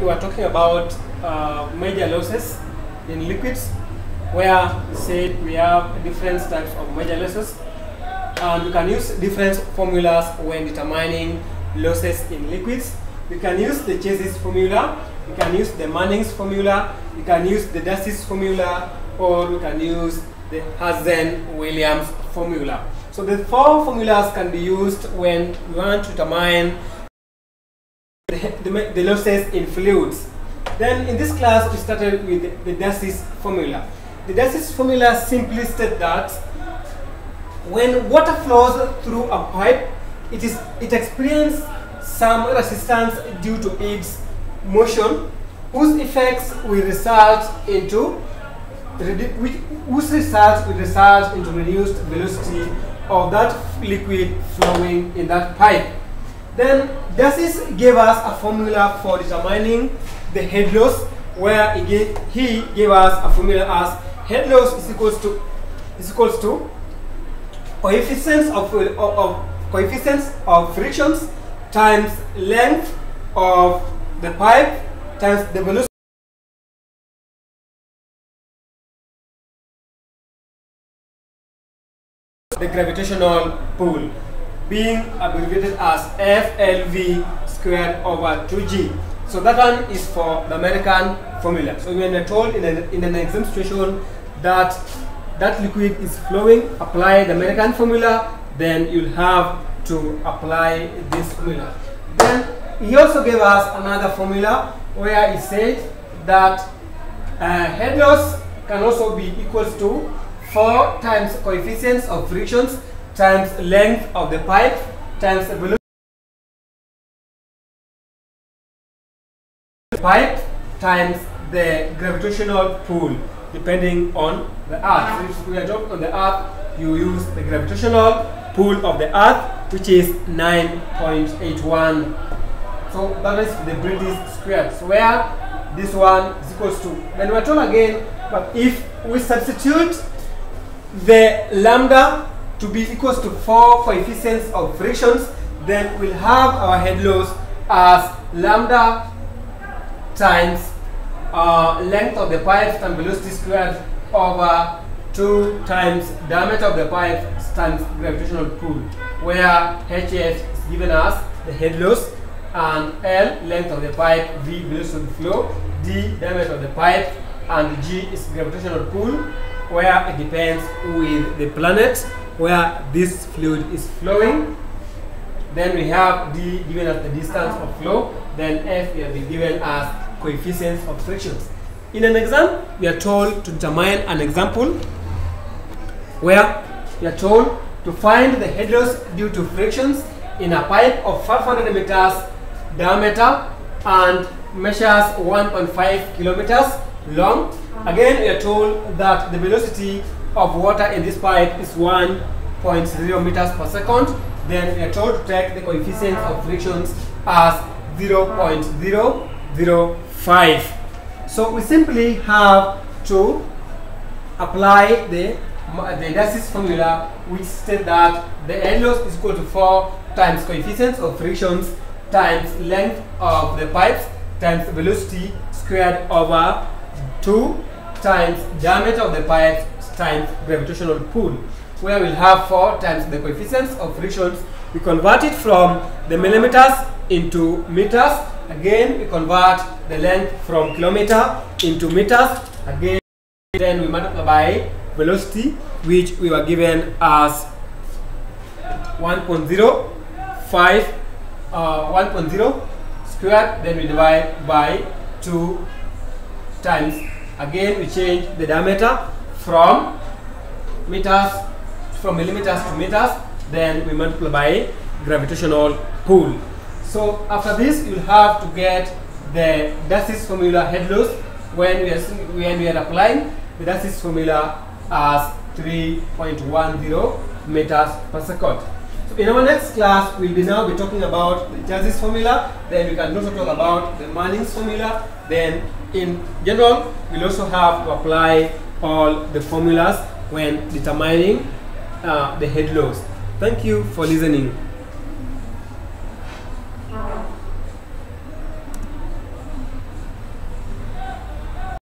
We are talking about major losses in liquids, where we said we have different types of major losses, and we can use different formulas when determining losses in liquids. We can use the Chassis formula, we can use the Manning's formula, we can use the darcys formula, or we can use the Hazen-Williams formula. So the four formulas can be used when we want to determine the losses in fluids. Then in this class we started with the darcys formula. The darcys formula simply states that when water flows through a pipe, it experiences some resistance due to its motion, whose effects will result into reduced velocity of that liquid flowing in that pipe. Then darcys gave us a formula for determining the head loss, where he gave us a formula as head loss is equals to coefficients of frictions times length of the pipe times the velocity. The gravitational pull, being abbreviated as FLV squared over 2G. So that one is for the American formula. So when we're told in an exam situation that that liquid is flowing, apply the American formula, then you'll have to apply this formula. Then he also gave us another formula where he said that head loss can also be equals to 4 times coefficients of frictions times length of the pipe times the velocity of the pipe times the gravitational pull, depending on the earth. So if we are dropped on the earth, you use the gravitational pull of the earth, which is 9.81. So that is the British squared. So where this one is equals to, then we are told again, but if we substitute the lambda to be equals to 4 coefficients of frictions, then we'll have our head loss as lambda times length of the pipe times velocity squared over 2 times diameter of the pipe times gravitational pull, where HF is given as the head loss, and L length of the pipe, V velocity of the flow, D diameter of the pipe, and G is gravitational pull, where it depends with the planet where this fluid is flowing. Then we have D given as the distance of flow, then F we have been given as coefficients of frictions. In an exam, we are told to determine an example where we are told to find the head loss due to frictions in a pipe of 500 meters diameter and measures 1.5 kilometers long. Again, we are told that the velocity of water in this pipe is 1.0 meters per second. Then we are told to take the coefficients of frictions as 0.005. So we simply have to apply the darcys formula, which states that the head loss is equal to 4 times coefficients of frictions times length of the pipes times velocity squared over 2 times diameter of the pipe times gravitational pull, where we'll have 4 times the coefficients of frictions. We convert it from the millimeters into meters. Again, we convert the length from kilometer into meters. Again, then we multiply by velocity, which we were given as 1.05 1.0 squared. Then we divide by 2 times. Again, we change the diameter from millimeters to meters. Then we multiply by gravitational pull. So after this, you'll have to get the darcys formula head loss when we are applying the darcys formula as 3.10 meters per second. So in our next class, we'll now be talking about the darcys formula. Then we can also talk about the Manning's formula. Then in general, we'll also have to apply all the formulas when determining the head loss. Thank you for listening.